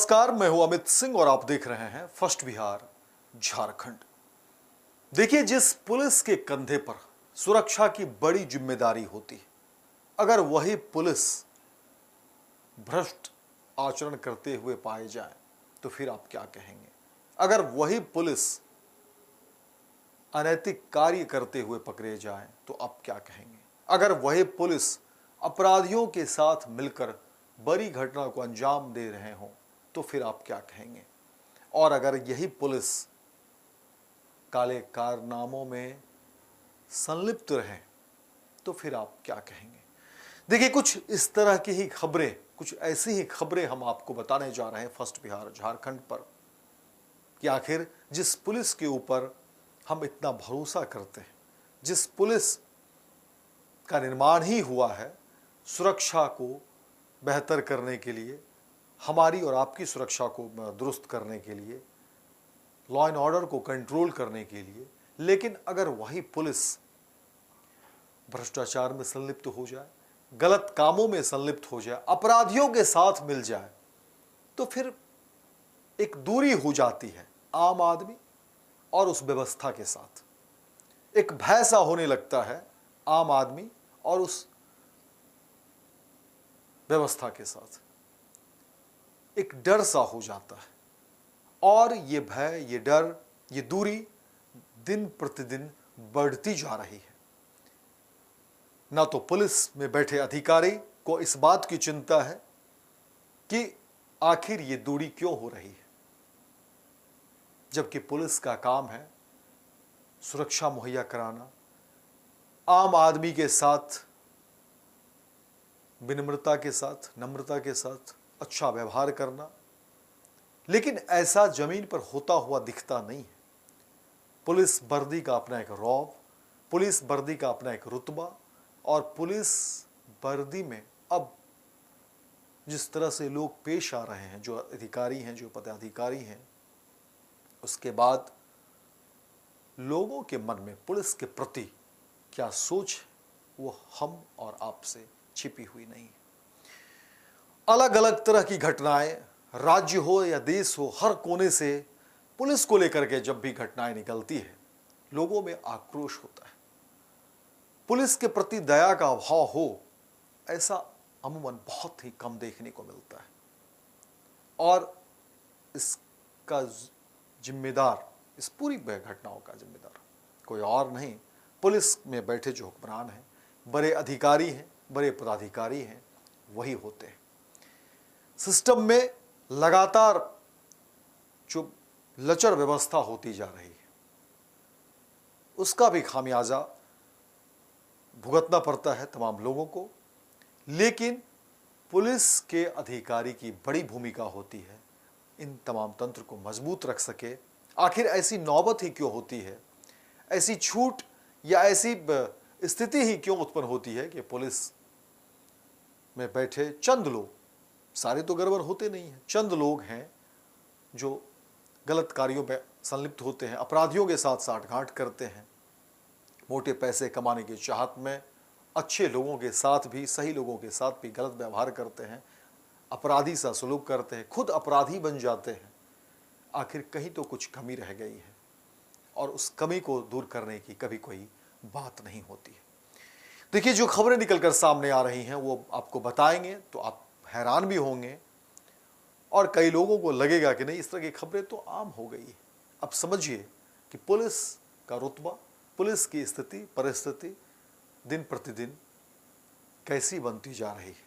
नमस्कार, मैं हूं अमित सिंह और आप देख रहे हैं फर्स्ट बिहार झारखंड। देखिए, जिस पुलिस के कंधे पर सुरक्षा की बड़ी जिम्मेदारी होती है, अगर वही पुलिस भ्रष्ट आचरण करते हुए पाए जाए तो फिर आप क्या कहेंगे? अगर वही पुलिस अनैतिक कार्य करते हुए पकड़े जाए तो आप क्या कहेंगे? अगर वही पुलिस अपराधियों के साथ मिलकर बड़ी घटना को अंजाम दे रहे हों तो फिर आप क्या कहेंगे? और अगर यही पुलिस काले कारनामों में संलिप्त रहे तो फिर आप क्या कहेंगे? देखिए, कुछ इस तरह की ही खबरें, कुछ ऐसी ही खबरें हम आपको बताने जा रहे हैं फर्स्ट बिहार झारखंड पर कि आखिर जिस पुलिस के ऊपर हम इतना भरोसा करते हैं, जिस पुलिस का निर्माण ही हुआ है सुरक्षा को बेहतर करने के लिए, हमारी और आपकी सुरक्षा को दुरुस्त करने के लिए, लॉ एंड ऑर्डर को कंट्रोल करने के लिए, लेकिन अगर वही पुलिस भ्रष्टाचार में संलिप्त हो जाए, गलत कामों में संलिप्त हो जाए, अपराधियों के साथ मिल जाए तो फिर एक दूरी हो जाती है आम आदमी और उस व्यवस्था के साथ। एक भय सा होने लगता है आम आदमी और उस व्यवस्था के साथ। एक डर सा हो जाता है और ये भय, ये डर, ये दूरी दिन प्रतिदिन बढ़ती जा रही है। ना तो पुलिस में बैठे अधिकारी को इस बात की चिंता है कि आखिर ये दूरी क्यों हो रही है, जबकि पुलिस का काम है सुरक्षा मुहैया कराना, आम आदमी के साथ विनम्रता के साथ, नम्रता के साथ अच्छा व्यवहार करना। लेकिन ऐसा जमीन पर होता हुआ दिखता नहीं है। पुलिस वर्दी का अपना एक रौब, पुलिस वर्दी का अपना एक रुतबा, और पुलिस वर्दी में अब जिस तरह से लोग पेश आ रहे हैं, जो अधिकारी हैं, जो पदाधिकारी हैं, उसके बाद लोगों के मन में पुलिस के प्रति क्या सोच है वो हम और आपसे छिपी हुई नहीं है। अलग अलग तरह की घटनाएं, राज्य हो या देश हो, हर कोने से पुलिस को लेकर के जब भी घटनाएं निकलती है, लोगों में आक्रोश होता है। पुलिस के प्रति दया का अभाव हो, ऐसा अमूमन बहुत ही कम देखने को मिलता है। और इसका जिम्मेदार, इस पूरी घटनाओं का जिम्मेदार कोई और नहीं, पुलिस में बैठे जो हुक्मरान हैं, बड़े अधिकारी हैं, बड़े पदाधिकारी हैं, वही होते हैं। सिस्टम में लगातार जो लचर व्यवस्था होती जा रही है, उसका भी खामियाजा भुगतना पड़ता है तमाम लोगों को। लेकिन पुलिस के अधिकारी की बड़ी भूमिका होती है इन तमाम तंत्र को मजबूत रख सके। आखिर ऐसी नौबत ही क्यों होती है, ऐसी छूट या ऐसी स्थिति ही क्यों उत्पन्न होती है कि पुलिस में बैठे चंद लोग, सारे तो गड़बड़ होते नहीं हैं, चंद लोग हैं जो गलत कार्यों में संलिप्त होते हैं, अपराधियों के साथ साठगांठ करते हैं, मोटे पैसे कमाने की चाहत में अच्छे लोगों के साथ भी, सही लोगों के साथ भी गलत व्यवहार करते हैं, अपराधी सा सलूक करते हैं, खुद अपराधी बन जाते हैं। आखिर कहीं तो कुछ कमी रह गई है और उस कमी को दूर करने की कभी कोई बात नहीं होती है। देखिए, जो खबरें निकलकर सामने आ रही हैं वो आपको बताएंगे तो आप हैरान भी होंगे और कई लोगों को लगेगा कि नहीं, इस तरह की खबरें तो आम हो गई है। अब समझिए कि पुलिस का रुतबा, पुलिस की स्थिति, परिस्थिति दिन प्रतिदिन कैसी बनती जा रही है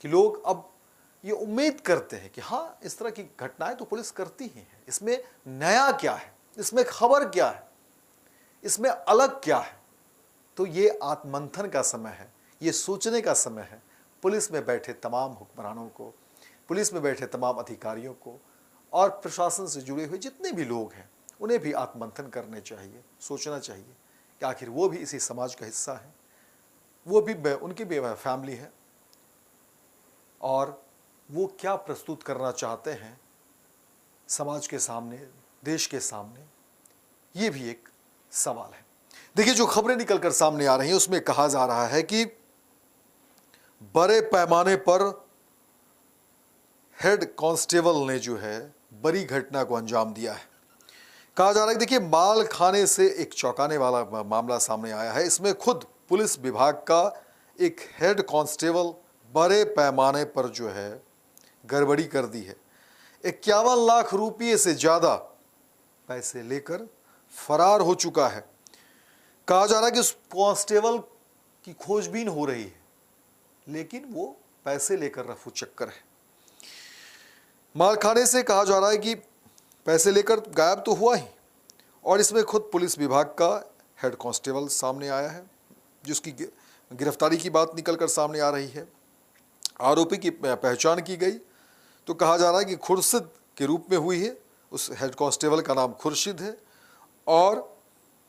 कि लोग अब ये उम्मीद करते हैं कि हाँ, इस तरह की घटनाएं तो पुलिस करती ही है, इसमें नया क्या है, इसमें खबर क्या है, इसमें अलग क्या है। तो ये आत्ममंथन का समय है, ये सोचने का समय है पुलिस में बैठे तमाम हुक्मरानों को, पुलिस में बैठे तमाम अधिकारियों को और प्रशासन से जुड़े हुए जितने भी लोग हैं, उन्हें भी आत्ममंथन करने चाहिए, सोचना चाहिए कि आखिर वो भी इसी समाज का हिस्सा है, वो भी, उनकी भी फैमिली है और वो क्या प्रस्तुत करना चाहते हैं समाज के सामने, देश के सामने, ये भी एक सवाल है। देखिए, जो खबरें निकलकर सामने आ रही हैं उसमें कहा जा रहा है कि बड़े पैमाने पर हेड कांस्टेबल ने जो है बड़ी घटना को अंजाम दिया है। कहा जा रहा है कि देखिए, माल खाने से एक चौंकाने वाला मामला सामने आया है। इसमें खुद पुलिस विभाग का एक हेड कांस्टेबल बड़े पैमाने पर जो है गड़बड़ी कर दी है। 51 लाख रुपये से ज़्यादा पैसे लेकर फरार हो चुका है। कहा जा रहा है कि उस कांस्टेबल की खोजबीन हो रही है, लेकिन वो पैसे लेकर रफू चक्कर है। मालखाने से कहा जा रहा है कि पैसे लेकर गायब तो हुआ ही, और इसमें खुद पुलिस विभाग का हेड कांस्टेबल सामने आया है, जिसकी गिरफ्तारी की बात निकलकर सामने आ रही है। आरोपी की पहचान की गई तो कहा जा रहा है कि खुर्शीद के रूप में हुई है। उस हेड कांस्टेबल का नाम खुर्शीद है और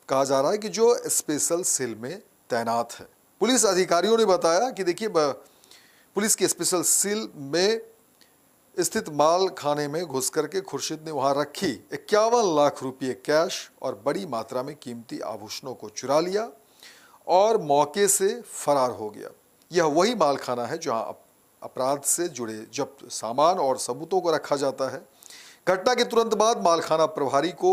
कहा जा रहा है कि जो स्पेशल सेल में तैनात है। पुलिस अधिकारियों ने बताया कि देखिए, पुलिस के स्पेशल सेल में स्थित माल खाने में घुस करके खुर्शीद ने वहां रखी 51 लाख रुपये कैश और बड़ी मात्रा में कीमती आभूषणों को चुरा लिया और मौके से फरार हो गया। यह वही माल खाना है जहां अपराध से जुड़े जब्त सामान और सबूतों को रखा जाता है। घटना के तुरंत बाद मालखाना प्रभारी को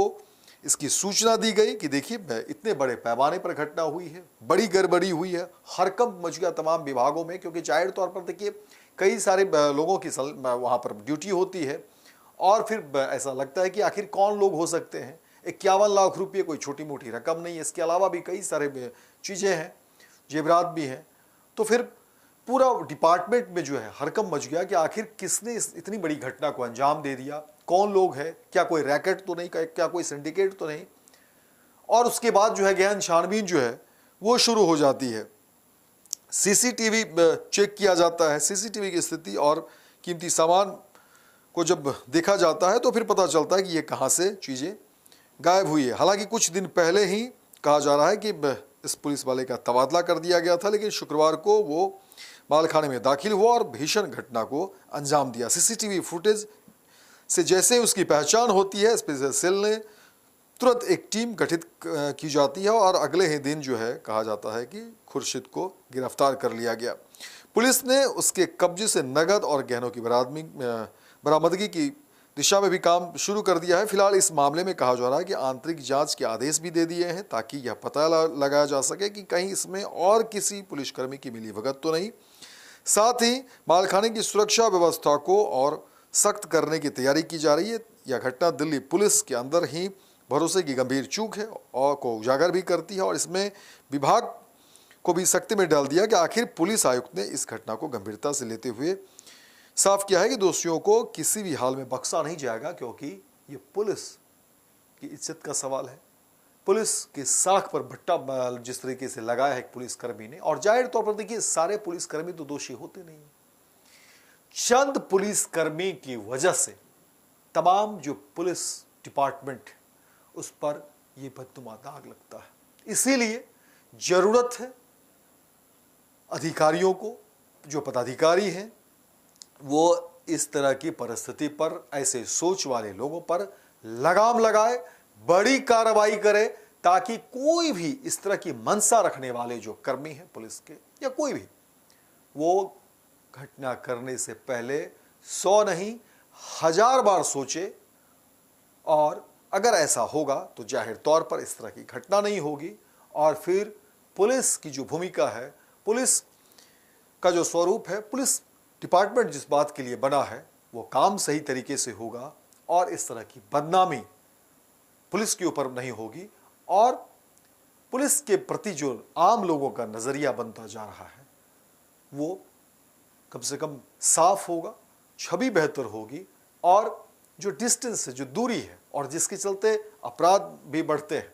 इसकी सूचना दी गई कि देखिए, इतने बड़े पैमाने पर घटना हुई है, बड़ी गड़बड़ी हुई है, हड़कंप मच गया तमाम विभागों में, क्योंकि जाहिर तौर पर देखिए कई सारे लोगों की वहाँ पर ड्यूटी होती है और फिर ऐसा लगता है कि आखिर कौन लोग हो सकते हैं। 51 लाख रुपये कोई छोटी मोटी रकम नहीं है, इसके अलावा भी कई सारे चीज़ें हैं, जेवरात भी हैं। तो फिर पूरा डिपार्टमेंट में जो है हड़कंप मच गया कि आखिर किसने इतनी बड़ी घटना को अंजाम दे दिया, कौन लोग हैं, क्या कोई रैकेट तो नहीं, क्या कोई सिंडिकेट तो नहीं। और उसके बाद जो है गहन छानबीन जो है वो शुरू हो जाती है। सीसीटीवी चेक किया जाता है। सीसीटीवी की स्थिति और कीमती सामान को जब देखा जाता है तो फिर पता चलता है कि ये कहाँ से चीज़ें गायब हुई है। हालांकि कुछ दिन पहले ही कहा जा रहा है कि इस पुलिस वाले का तबादला कर दिया गया था, लेकिन शुक्रवार को वो मालखाने में दाखिल हुआ और भीषण घटना को अंजाम दिया। सीसीटीवी फुटेज से जैसे उसकी पहचान होती है, स्पेशल सेल ने तुरंत एक टीम गठित की जाती है और अगले ही दिन जो है कहा जाता है कि खुर्शीद को गिरफ्तार कर लिया गया। पुलिस ने उसके कब्जे से नगद और गहनों की बरामदगी की दिशा में भी काम शुरू कर दिया है। फिलहाल इस मामले में कहा जा रहा है कि आंतरिक जांच के आदेश भी दे दिए हैं ताकि यह पता लगाया जा सके कि कहीं इसमें और किसी पुलिसकर्मी की मिलीभगत तो नहीं। साथ ही मालखाने की सुरक्षा व्यवस्था को और सख्त करने की तैयारी की जा रही है। यह घटना दिल्ली पुलिस के अंदर ही भरोसे की गंभीर चूक है और को उजागर भी करती है, और इसमें विभाग को भी सख्ती में डाल दिया कि आखिर पुलिस आयुक्त ने इस घटना को गंभीरता से लेते हुए साफ किया है कि दोषियों को किसी भी हाल में बख्शा नहीं जाएगा, क्योंकि ये पुलिस की इज्जत का सवाल है। पुलिस के साख पर भट्टा जिस तरीके से लगाया है एक पुलिसकर्मी ने, और जाहिर तौर पर देखिए सारे पुलिसकर्मी तो दोषी होते नहीं, चंद पुलिसकर्मी की वजह से तमाम जो पुलिस डिपार्टमेंट उस पर यह बदनुमा दाग लगता है। इसीलिए जरूरत है अधिकारियों को, जो पदाधिकारी हैं, वो इस तरह की परिस्थिति पर, ऐसे सोच वाले लोगों पर लगाम लगाए, बड़ी कार्रवाई करे, ताकि कोई भी इस तरह की मंशा रखने वाले जो कर्मी हैं पुलिस के या कोई भी, वो घटना करने से पहले 100 नहीं 1000 बार सोचे, और अगर ऐसा होगा तो जाहिर तौर पर इस तरह की घटना नहीं होगी। और फिर पुलिस की जो भूमिका है, पुलिस का जो स्वरूप है, पुलिस डिपार्टमेंट जिस बात के लिए बना है, वो काम सही तरीके से होगा और इस तरह की बदनामी पुलिस के ऊपर नहीं होगी, और पुलिस के प्रति जो आम लोगों का नज़रिया बनता जा रहा है वो कम से कम साफ होगा, छवि बेहतर होगी, और जो डिस्टेंस है, जो दूरी है, और जिसके चलते अपराध भी बढ़ते हैं,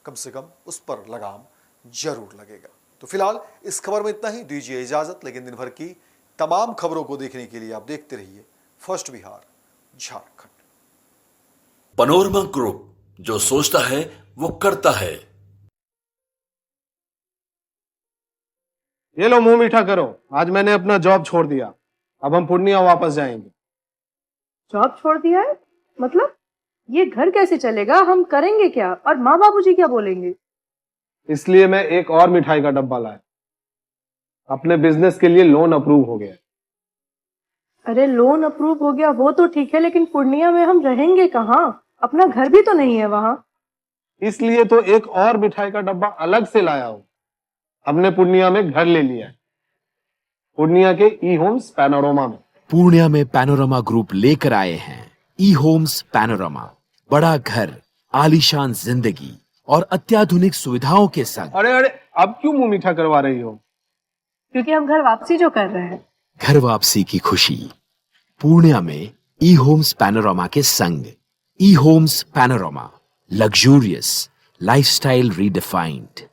कम से कम उस पर लगाम जरूर लगेगा। तो फिलहाल इस खबर में इतना ही, दीजिए इजाजत। लेकिन दिन भर की तमाम खबरों को देखने के लिए आप देखते रहिए first Bihar Jharkhand. Panorama group, जो सोचता है वो करता है। ये लो, मुंह मीठा करो। आज मैंने अपना जॉब छोड़ दिया, अब हम पूर्णिया वापस जाएंगे। जॉब छोड़ दिया है? मतलब ये घर कैसे चलेगा? हम करेंगे क्या? और माँ बाबूजी क्या बोलेंगे? इसलिए मैं एक और मिठाई का डब्बा लाया। अपने बिजनेस के लिए लोन अप्रूव हो गया। अरे लोन अप्रूव हो गया वो तो ठीक है, लेकिन पूर्णिया में हम रहेंगे कहाँ? अपना घर भी तो नहीं है वहाँ। इसलिए तो एक और मिठाई का डब्बा अलग से लाया हूँ। हमने पूर्णिया में घर ले लिया है, पूर्णिया के ई होम्स पैनोरमा में। पूर्णिया में पैनोरमा ग्रुप लेकर आए हैं ई होम्स पैनोरमा। बड़ा घर, आलीशान जिंदगी और अत्याधुनिक सुविधाओं के संग। अरे अरे, अब क्यों मुंह मीठा करवा रही हो? क्योंकि हम घर वापसी जो कर रहे हैं। घर वापसी की खुशी पूर्णिया में ई होम्स पैनोरमा के संग। ई Homes Panorama, luxurious lifestyle redefined.